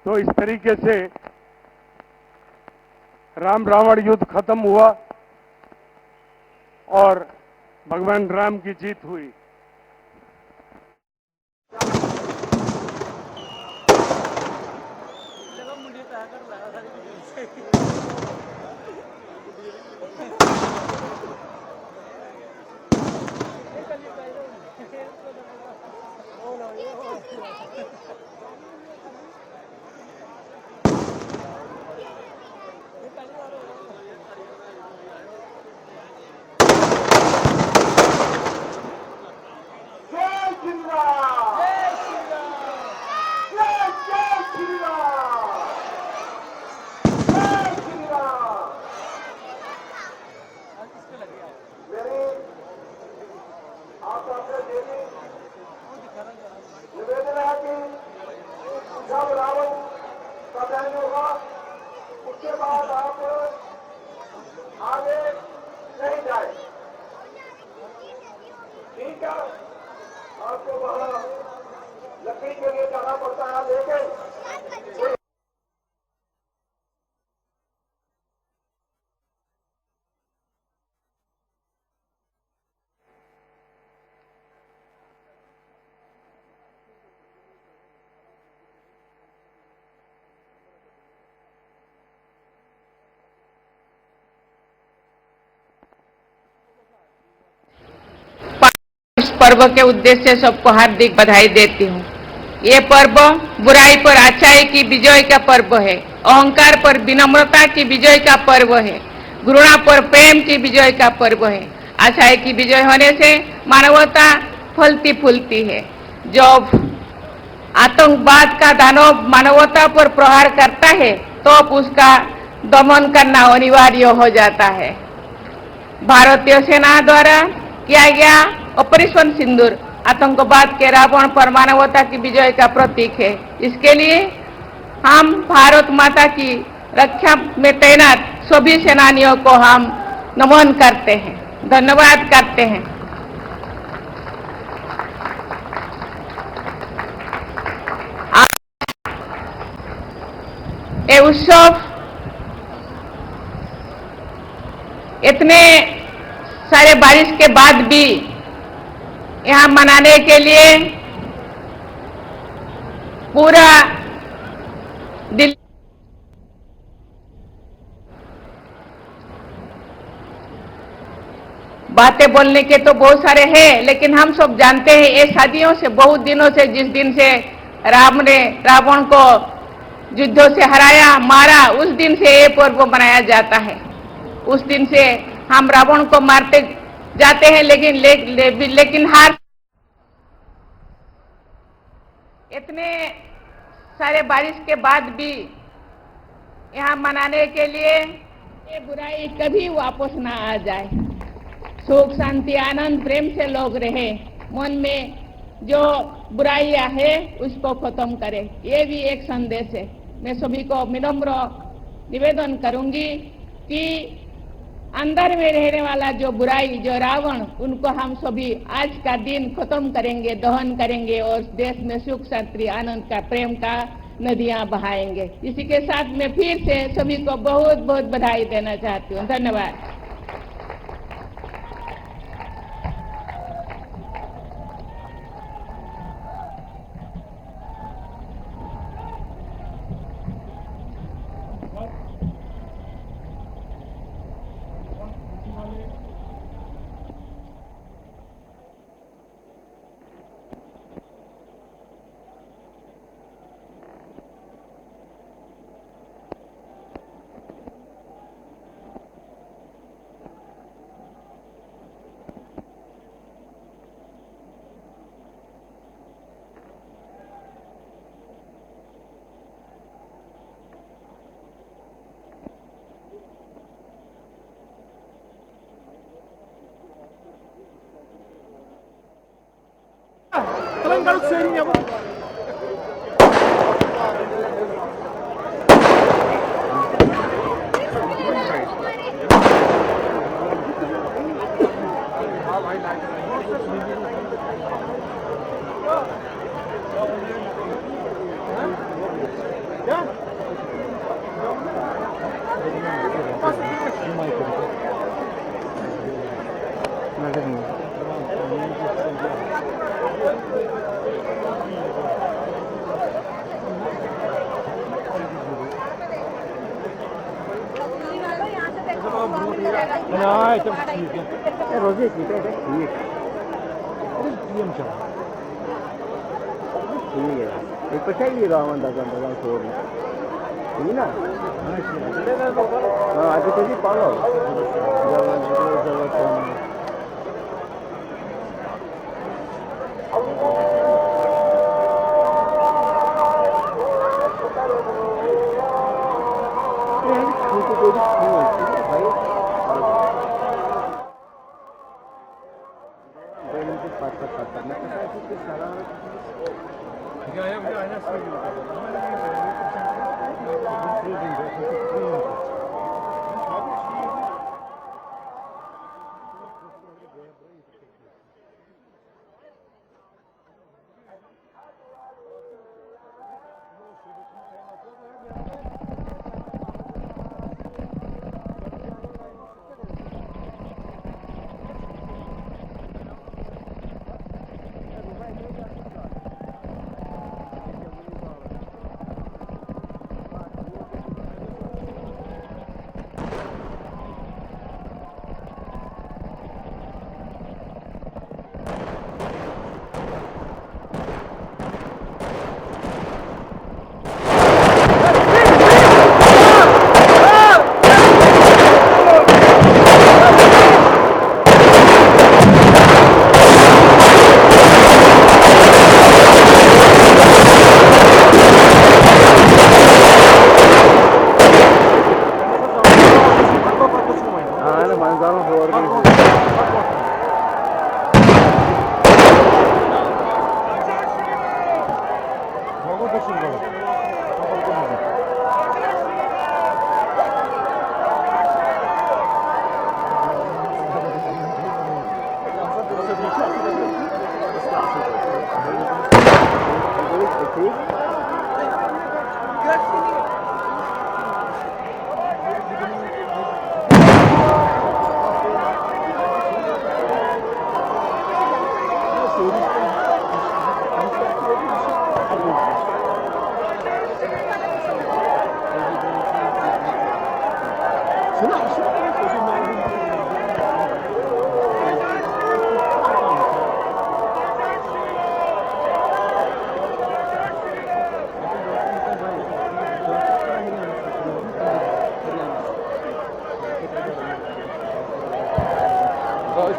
तो इस तरीके से राम रावण युद्ध खत्म हुआ और भगवान राम की जीत हुई। निवेदन है कि जब रावण का दहन होगा उसके बाद आप आगे नहीं जाए। ठीक है, आपको वहां लकड़ी के लिए जाना पड़ता है, लेकिन इस पर्व के उद्देश्य से सबको हार्दिक बधाई देती हूँ। ये पर्व बुराई पर अच्छाई की विजय का पर्व है, अहंकार पर विनम्रता की विजय का पर्व है, घृणा पर प्रेम की विजय का पर्व है। अच्छाई की विजय होने से मानवता फलती फूलती है। जब आतंकवाद का दानव मानवता पर प्रहार करता है तो उसका दमन करना अनिवार्य हो जाता है। भारतीय सेना द्वारा किया गया ऑपरेशन सिंदूर आतंकवाद के रावण पर मानवता की विजय का प्रतीक है। इसके लिए हम भारत माता की रक्षा में तैनात सभी सेनानियों को हम नमन करते हैं, धन्यवाद करते हैं। ये उत्सव इतने सारे बारिश के बाद भी यहाँ मनाने के लिए पूरा दिल्ली बातें बोलने के तो बहुत सारे हैं, लेकिन हम सब जानते हैं ये सदियों से, बहुत दिनों से, जिस दिन से राम ने रावण को युद्धों से हराया, मारा, उस दिन से ये पर्व मनाया जाता है। उस दिन से हम रावण को मारते जाते हैं, लेकिन हार इतने सारे बारिश के बाद भी यहाँ मनाने के लिए ये बुराई कभी वापस ना आ जाए। सुख शांति आनंद प्रेम से लोग रहे, मन में जो बुराइयां है उसको खत्म करे, ये भी एक संदेश है। मैं सभी को विनम्र निवेदन करूंगी कि अंदर में रहने वाला जो बुराई, जो रावण, उनको हम सभी आज का दिन खत्म करेंगे, दहन करेंगे और देश में सुख शांति आनंद का, प्रेम का नदियां बहाएंगे। इसी के साथ मैं फिर से सभी को बहुत बहुत बधाई देना चाहती हूँ। धन्यवाद। Kalian sering ya, Bu? Ya? हाँ एकदम ठीक है रोजे ठीक है ठीक है एक पचाई ये रावण दादा दादा छोड़ ठीक ना हाँ आज तो जी पालो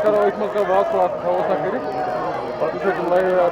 Cara, ich muss ja warten, was da geht. Was ist jetzt leider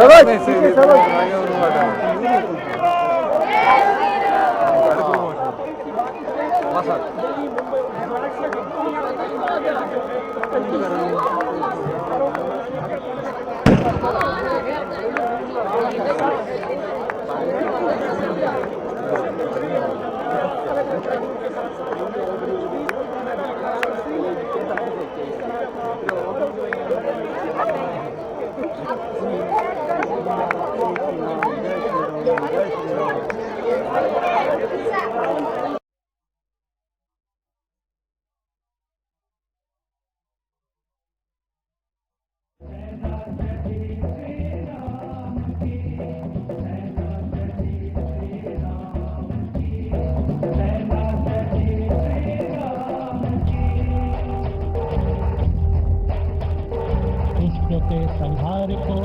Savaş, नहीं सही ठीक है, Savaş. आगे और वाला मसा विश्व के संहार को,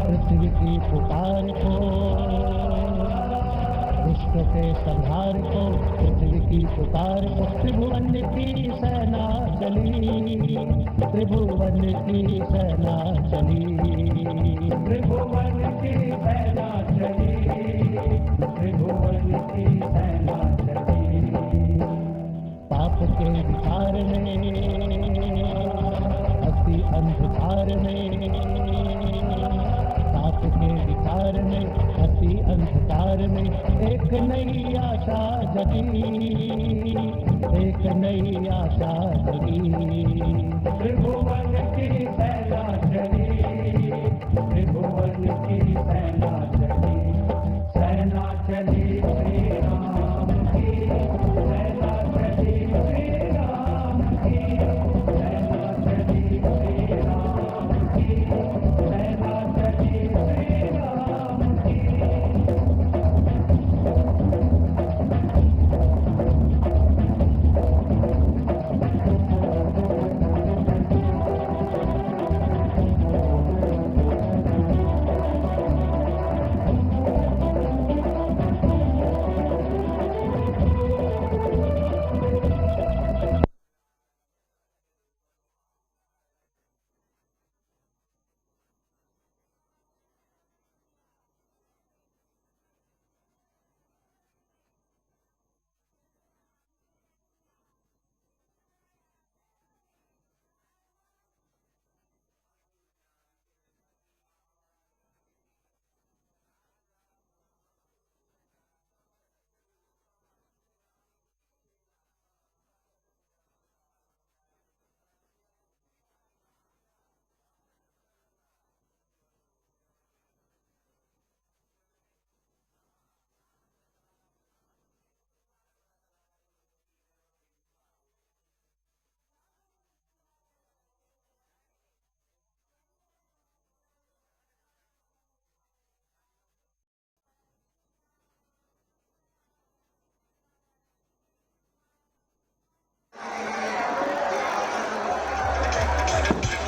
पृथ्वी की पुकार को, विश्व के संहार को, पृथ्वी की पुकार को, त्रिभुवन की सेना चली, त्रिभुवन की सेना चली, त्रिभुवन की सेना चली, त्रिभुवन की सेना चली। पाप के विचार में, अति अंधकार में, पाप के विचार में, अति अंधकार में एक नई आशा जगी, एक नई आशा जगी। त्रिभुवन की सेना चली, त्रिभुवन की सेना चली, सेना चली श्री राम की, सेना चली श्री राम की, सेना चली श्री राम की, सेना चली श्री राम की।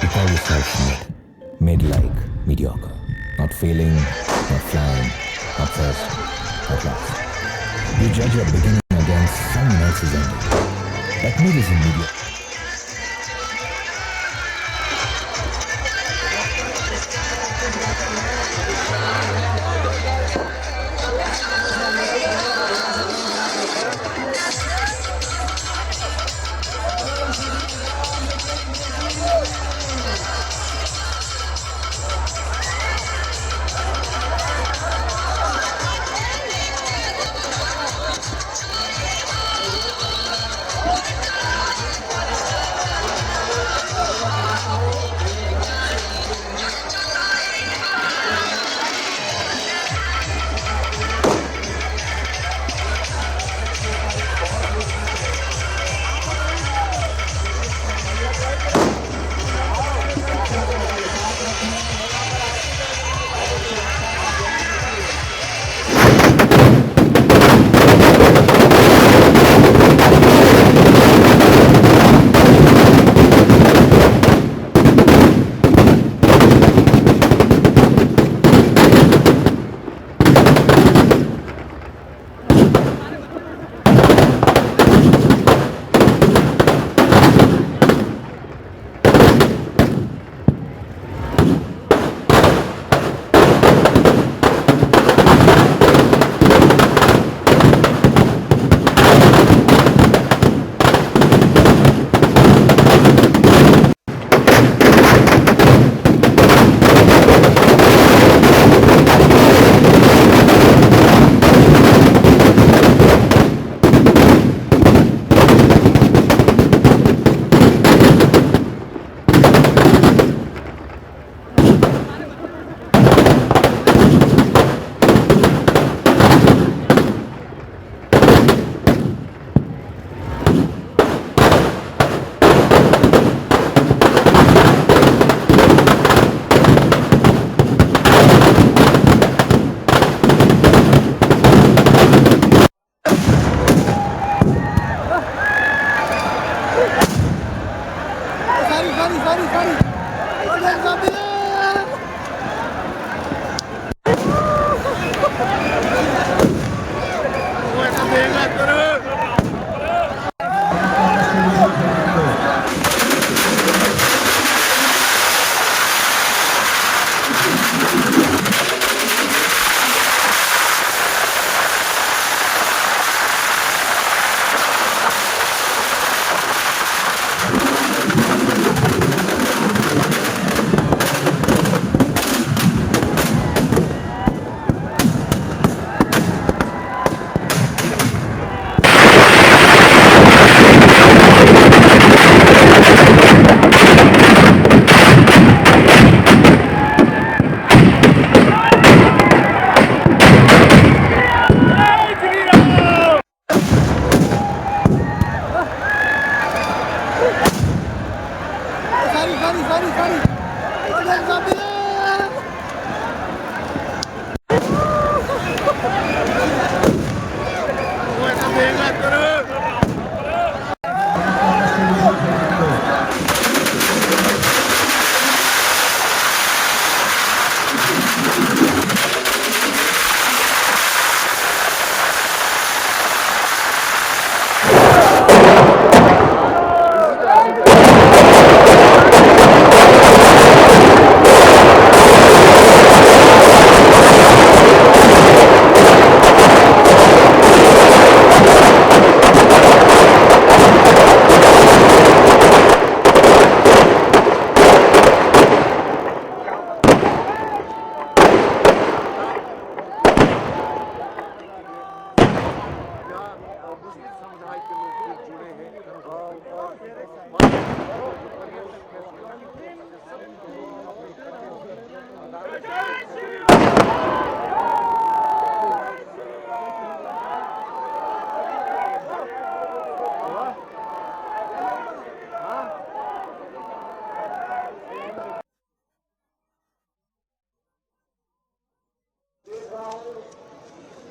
You call yourself mid-like, mediocre, not failing, not flying, not first, not last. You judge your beginning against someone else's ending. That mid is in mediocre.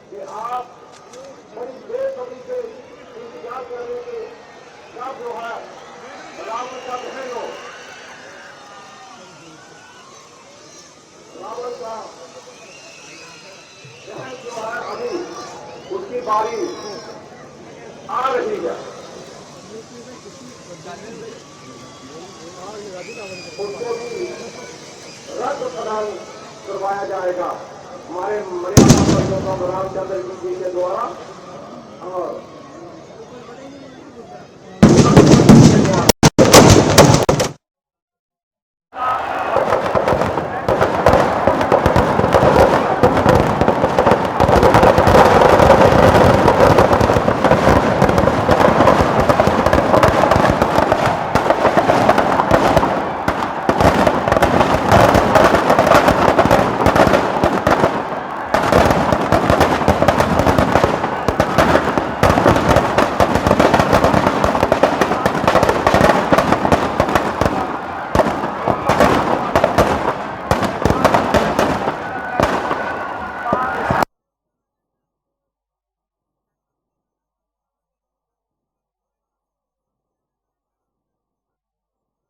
कि आप बड़ी बेसब्री से इंतजार कर रहे थे जब जो है रावण का दहन हो। रावण का दहन जो है अभी उसकी बारी आ रही है। उसको भी रद्द प्रदान करवाया जाएगा हमारे मर्यादा पुरुषोत्तम रामचंद्र जी के द्वारा और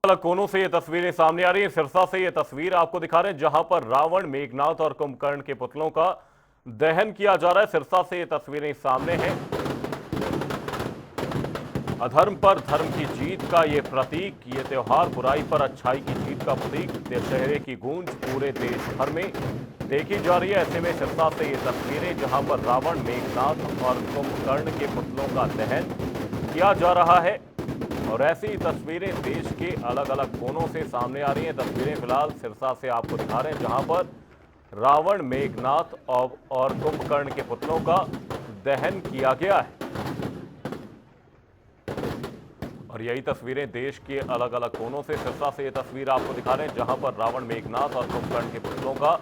अलग कोनों से ये तस्वीरें सामने आ रही हैं। सिरसा से ये तस्वीर आपको दिखा रहे हैं जहां पर रावण, मेघनाथ और कुंभकर्ण के पुतलों का दहन किया जा रहा है। सिरसा से ये तस्वीरें सामने हैं। अधर्म पर धर्म की जीत का ये प्रतीक, ये त्योहार बुराई पर अच्छाई की जीत का प्रतीक, दशहरे की गूंज पूरे देश भर में देखी जा रही है। ऐसे में सिरसा से ये तस्वीरें जहां पर रावण, मेघनाथ और कुंभकर्ण के पुतलों का दहन किया जा रहा है और ऐसी तस्वीरें देश के अलग अलग कोनों से सामने आ रही हैं। तस्वीरें फिलहाल सिरसा से आपको दिखा रहे हैं जहां पर रावण, मेघनाथ और कुंभकर्ण के पुतलों का दहन किया गया है और यही तस्वीरें देश के अलग अलग कोनों से सिरसा से ये तस्वीर आपको दिखा रहे हैं जहां पर रावण, मेघनाथ और कुंभकर्ण के पुतलों का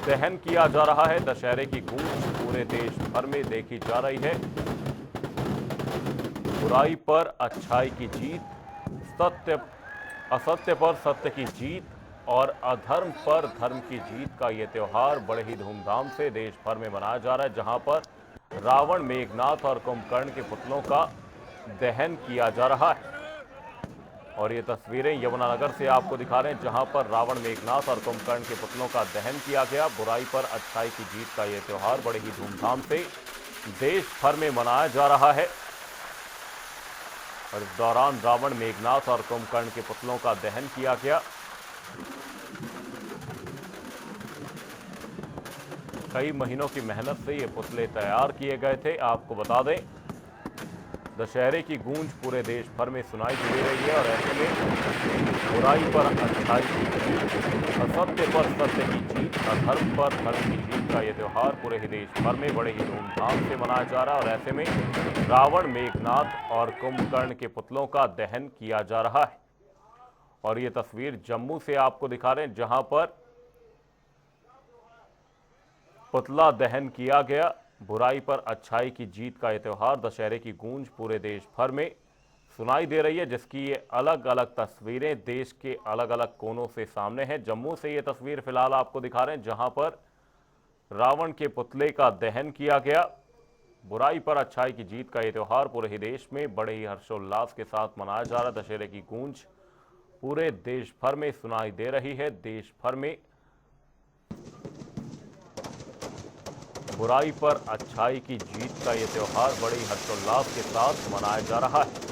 दहन किया जा रहा है। दशहरे की गूंज पूरे देश भर में देखी जा रही है। बुराई पर अच्छाई की जीत, असत्य पर सत्य की जीत और अधर्म पर धर्म की जीत का ये त्योहार बड़े ही धूमधाम से देश भर में मनाया जा रहा है जहां पर रावण, मेघनाथ और कुंभकर्ण के पुतलों का दहन किया जा रहा है। और ये तस्वीरें यमुनानगर से आपको दिखा रहे हैं जहां पर रावण, मेघनाथ और कुंभकर्ण के पुतलों का दहन किया गया। बुराई पर अच्छाई की जीत का ये त्योहार बड़े ही धूमधाम से देश भर में मनाया जा रहा है और इस दौरान रावण, मेघनाथ और कुंभकर्ण के पुतलों का दहन किया गया। कई महीनों की मेहनत से ये पुतले तैयार किए गए थे। आपको बता दें दशहरे की गूंज पूरे देश भर में सुनाई दे रही है और ऐसे में बुराई पर अच्छाई की जीत, असत्य पर सत्य की जीत, अधर्म पर धर्म की जीत का ये त्योहार पूरे ही देश भर में बड़े ही धूमधाम से मनाया जा रहा है और ऐसे में रावण, मेघनाथ और कुंभकर्ण के पुतलों का दहन किया जा रहा है। और ये तस्वीर जम्मू से आपको दिखा रहे हैं जहां पर पुतला दहन किया गया। बुराई पर अच्छाई की जीत का यह त्योहार, दशहरे की गूंज पूरे देश भर में सुनाई दे रही है जिसकी ये अलग अलग तस्वीरें देश के अलग अलग कोनों से सामने हैं। जम्मू से ये तस्वीर फिलहाल आपको दिखा रहे हैं जहां पर रावण के पुतले का दहन किया गया। बुराई पर अच्छाई की जीत का ये त्योहार पूरे ही देश में बड़े ही हर्षोल्लास के साथ मनाया जा रहा है। दशहरे की गूंज पूरे देश भर में सुनाई दे रही है। देश भर में बुराई पर अच्छाई की जीत का ये त्योहार बड़े ही हर्षोल्लास के साथ मनाया जा रहा है।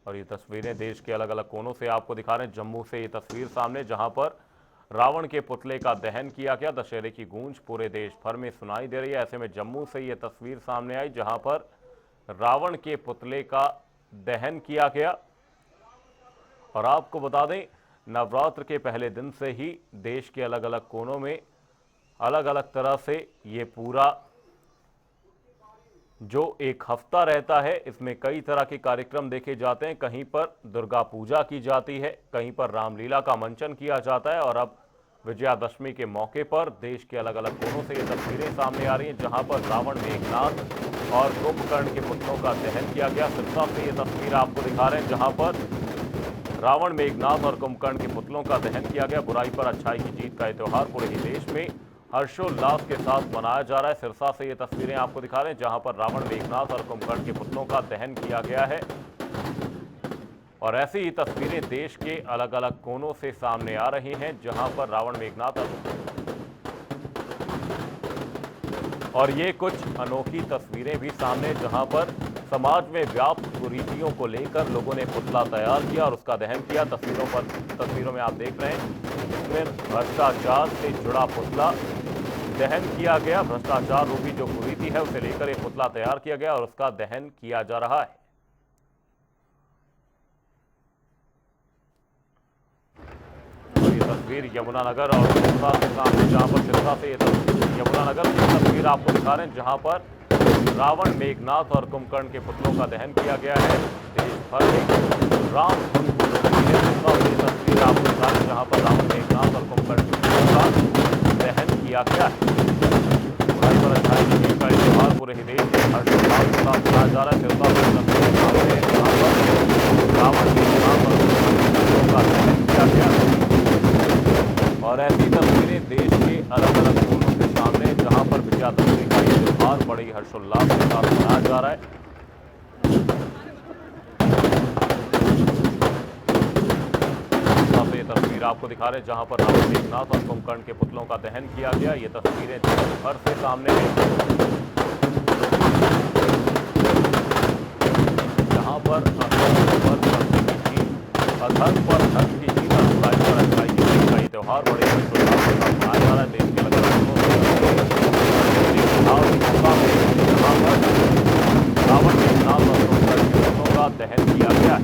और ये तस्वीरें देश के अलग अलग कोनों से आपको दिखा रहे हैं। जम्मू से ये तस्वीर सामने जहां पर रावण के पुतले का दहन किया गया। दशहरे की गूंज पूरे देश भर में सुनाई दे रही है। ऐसे में जम्मू से ये तस्वीर सामने आई जहां पर रावण के पुतले का दहन किया गया। और आपको बता दें नवरात्र के पहले दिन से ही देश के अलग अलग कोनों में अलग अलग तरह से ये पूरा जो एक हफ्ता रहता है इसमें कई तरह के कार्यक्रम देखे जाते हैं। कहीं पर दुर्गा पूजा की जाती है, कहीं पर रामलीला का मंचन किया जाता है और अब विजयादशमी के मौके पर देश के अलग अलग कोनों से ये तस्वीरें सामने आ रही हैं जहां पर रावण मेघनाथ और कुंभकर्ण के पुतलों का दहन किया गया। सिरसा से ये तस्वीर आपको दिखा रहे हैं जहां पर रावण मेघनाथ और कुंभकर्ण के पुतलों का दहन किया गया। बुराई पर अच्छाई की जीत का यह त्योहार पूरे ही देश में हर्षोल्लास के साथ मनाया जा रहा है। सिरसा से ये तस्वीरें आपको दिखा रहे हैं जहां पर रावण मेघनाथ और कुंभकर्ण के पुतलों का दहन किया गया है और ऐसी ही तस्वीरें देश के अलग अलग कोनों से सामने आ रही हैं जहां पर रावण मेघनाथ और ये कुछ अनोखी तस्वीरें भी सामने जहां पर समाज में व्याप्त कुरीतियों को लेकर लोगों ने पुतला तैयार किया और उसका दहन किया। तस्वीरों में आप देख रहे हैं इसमें भ्रष्टाचार से जुड़ा पुतला दहन किया गया। भ्रष्टाचार रूपी जो कुरीति है उसे लेकर एक पुतला तैयार किया गया और उसका दहन किया जा रहा है। तो ये तस्वीर यमुनानगर और सिरसा के सामने जहां पर सिरसा से यमुनानगर की तस्वीर आपको दिखा रहे हैं जहां पर रावण मेघनाथ और कुंभकर्ण के पुतलों का दहन किया गया है। देश भर में राम ये तस्वीर आपको दिखा रहे हैं जहां पर रावण मेघनाथ और कुंभकर्ण के पुतलों का दहन किया गया है। बुराई पर अच्छाई की जीत का त्योहार पूरे ही देश में हर्षोल्लास के साथ मनाया जा रहा है। सिरसा से तस्वीरें सामने जहां पर रावण मेघनाथ और कुंभकर्ण के पुतलों का दहन किया गया और ऐसी तस्वीरें देश के अलग अलग कोनों से सामने जहां पर विजयादशमी का ये त्योहार बड़ी हर्षोल्लास के साथ मनाया जा रहा है। ये तस्वीर आपको दिखा रहे हैं जहां पर रावण मेघनाथ और कुंभकर्ण के पुतलों का दहन किया गया। ये तस्वीरें देश भर से सामने हैं जहां पर अधर्म पर धर्म की जीत और बुराई पर अच्छाई की जीत का ये त्योहार बड़े हर्षोल्लास के साथ मनाया जा रहा है। देश के अलग अलग जहां पर रावण मेघनाथ और कुंभकर्ण के पुतलों का दहन किया गया है।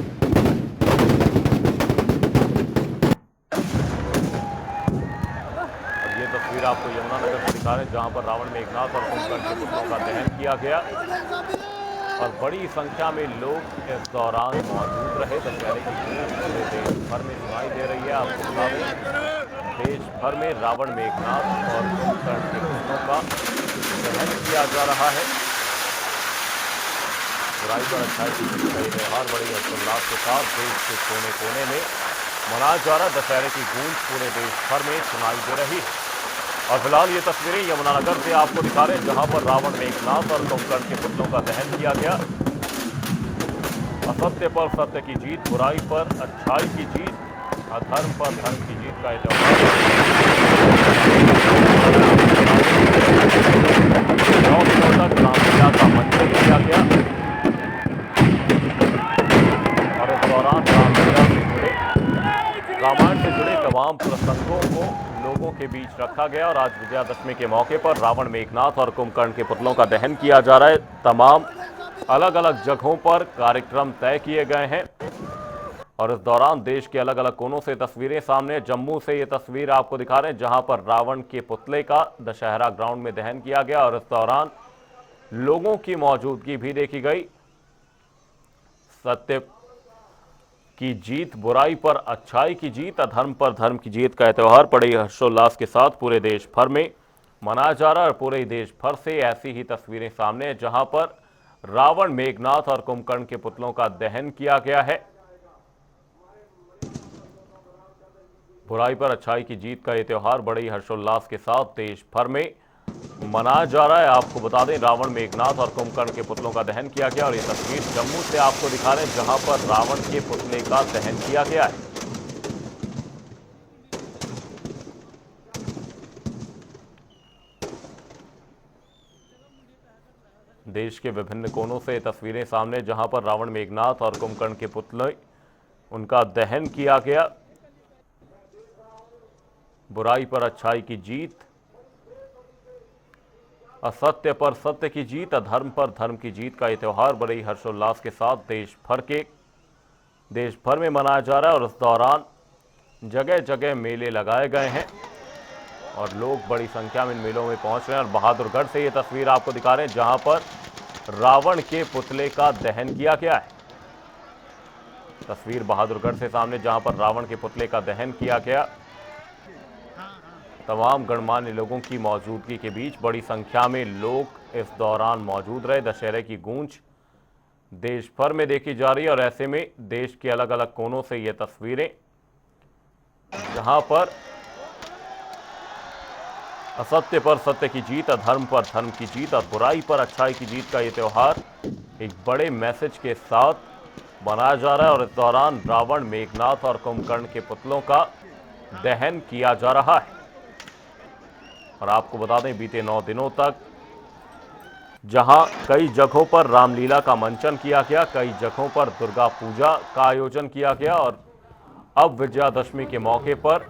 ये तस्वीर आपको यमुनानगर से दिखा रहे हैं जहां पर रावण मेघनाथ और कुंभकर्ण के पुतलों का दहन किया गया और बड़ी संख्या में लोग इस दौरान मौजूद रहे। दशहरे की धूम पूरे देश भर में सुनाई दे रही है। आपको बता दें देश भर में रावण मेघनाथ और कुंभकर्ण के पुतलों का दहन किया जा रहा है। बुराई पर अच्छाई की जीत का ये त्योहार बड़ी हर्षोल्लास के साथ देश के कोने कोने में मनाया जा रहा है। दशहरे की गूंज पूरे देश भर में सुनाई दे रही है और फिलहाल ये तस्वीरें यमुनानगर से आपको दिखा रहे हैं जहां पर रावण मेघनाथ और कुंभकर्ण के पुतलों का दहन किया गया। असत्य पर सत्य की जीत, बुराई पर अच्छाई की जीत, अधर्म पर धर्म की जीत का यह त्योहार रामलीला का मंचन किया गया और इस दौरान रामलीला से जुड़े रामायण से जुड़े तमाम प्रसंगों को लोगों के बीच रखा गया और आज विजयादशमी के मौके पर रावण मेघनाथ और कुंभकर्ण के पुतलों का दहन किया जा रहा है। तमाम अलग अलग जगहों पर कार्यक्रम तय किए गए हैं और इस दौरान देश के अलग अलग कोनों से तस्वीरें सामने। जम्मू से ये तस्वीर आपको दिखा रहे हैं जहां पर रावण के पुतले का दशहरा ग्राउंड में दहन किया गया और इस दौरान लोगों की मौजूदगी भी देखी गई। सत्य की जीत, बुराई पर अच्छाई की जीत, अधर्म पर धर्म की जीत का यह त्योहार बड़े हर्षोल्लास के साथ पूरे देश भर में मनाया जा रहा है और पूरे देश भर से ऐसी ही तस्वीरें सामने हैं जहां पर रावण मेघनाथ और कुंभकर्ण के पुतलों का दहन किया गया है। बुराई पर अच्छाई की जीत का यह त्योहार बड़े हर्षोल्लास के साथ देश भर में मनाया जा रहा है। आपको बता दें रावण मेघनाथ और कुंभकर्ण के पुतलों का दहन किया गया और ये तस्वीर जम्मू से आपको दिखा रहे हैं जहां पर रावण के पुतले का दहन किया गया है। देश के विभिन्न कोनों से तस्वीरें सामने जहां पर रावण मेघनाथ और कुंभकर्ण के पुतले उनका दहन किया गया। बुराई पर अच्छाई की जीत, असत्य पर सत्य की जीत, अधर्म पर धर्म की जीत का यह त्योहार बड़े ही हर्षोल्लास के साथ देश भर में मनाया जा रहा है और इस दौरान जगह जगह मेले लगाए गए हैं और लोग बड़ी संख्या में इन मेलों में पहुंच रहे हैं। और बहादुरगढ़ से ये तस्वीर आपको दिखा रहे हैं जहां पर रावण के पुतले का दहन किया गया है। तस्वीर बहादुरगढ़ से सामने जहां पर रावण के पुतले का दहन किया गया। तमाम गणमान्य लोगों की मौजूदगी के बीच बड़ी संख्या में लोग इस दौरान मौजूद रहे। दशहरे की गूंज देश भर में देखी जा रही है और ऐसे में देश के अलग अलग कोनों से ये तस्वीरें जहां पर असत्य पर सत्य की जीत, अधर्म पर धर्म की जीत और बुराई पर अच्छाई की जीत का ये त्यौहार एक बड़े मैसेज के साथ मनाया जा रहा है। और इस दौरान रावण, मेघनाथ और कुंभकर्ण के पुतलों का दहन किया जा रहा है। और आपको बता दें बीते 9 दिनों तक जहां कई जगहों पर रामलीला का मंचन किया गया, कई जगहों पर दुर्गा पूजा का आयोजन किया गया और अब विजयादशमी के मौके पर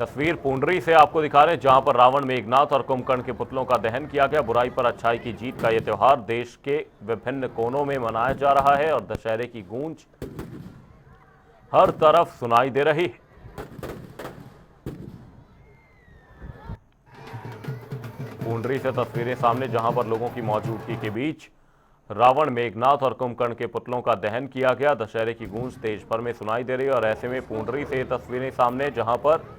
तस्वीर पुंडरी से आपको दिखा रहे हैं जहां पर रावण, मेघनाथ और कुंभकर्ण के पुतलों का दहन किया गया। बुराई पर अच्छाई की जीत का यह त्यौहार देश के विभिन्न कोनों में मनाया जा रहा है और दशहरे की गूंज हर तरफ सुनाई दे रही है। पुंडरी से तस्वीरें सामने जहां पर लोगों की मौजूदगी के बीच रावण, मेघनाथ और कुंभकर्ण के पुतलों का दहन किया गया। दशहरे की गूंज देश भर में सुनाई दे रही है और ऐसे में पुंडरी से तस्वीरें सामने जहां पर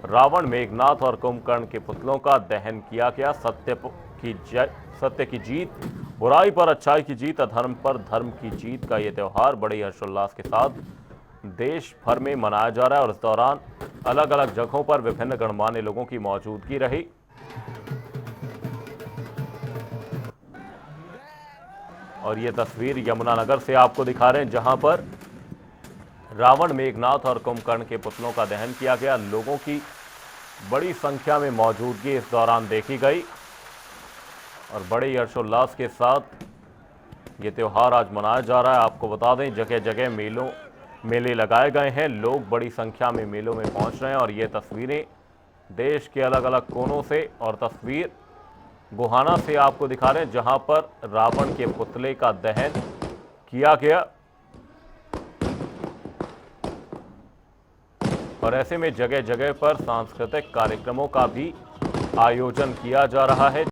रावण, मेघनाथ और कुंभकर्ण के पुतलों का दहन किया गया। सत्य की जीत, बुराई पर अच्छाई की जीत, अधर्म पर धर्म की जीत का यह त्यौहार बड़े हर्षोल्लास के साथ देश भर में मनाया जा रहा है। और इस दौरान अलग अलग जगहों पर विभिन्न गणमान्य लोगों की मौजूदगी रही। और ये तस्वीर यमुनानगर से आपको दिखा रहे हैं जहां पर रावण, मेघनाथ और कुंभकर्ण के पुतलों का दहन किया गया। लोगों की बड़ी संख्या में मौजूदगी इस दौरान देखी गई और बड़े हर्षोल्लास के साथ ये त्यौहार आज मनाया जा रहा है। आपको बता दें जगह जगह मेले लगाए गए हैं, लोग बड़ी संख्या में मेलों में पहुंच रहे हैं। और ये तस्वीरें देश के अलग अलग कोनों से और तस्वीर गोहाना से आपको दिखा रहे हैं जहां पर रावण के पुतले का दहन किया गया। और ऐसे में जगह जगह पर सांस्कृतिक कार्यक्रमों का भी आयोजन किया जा रहा है।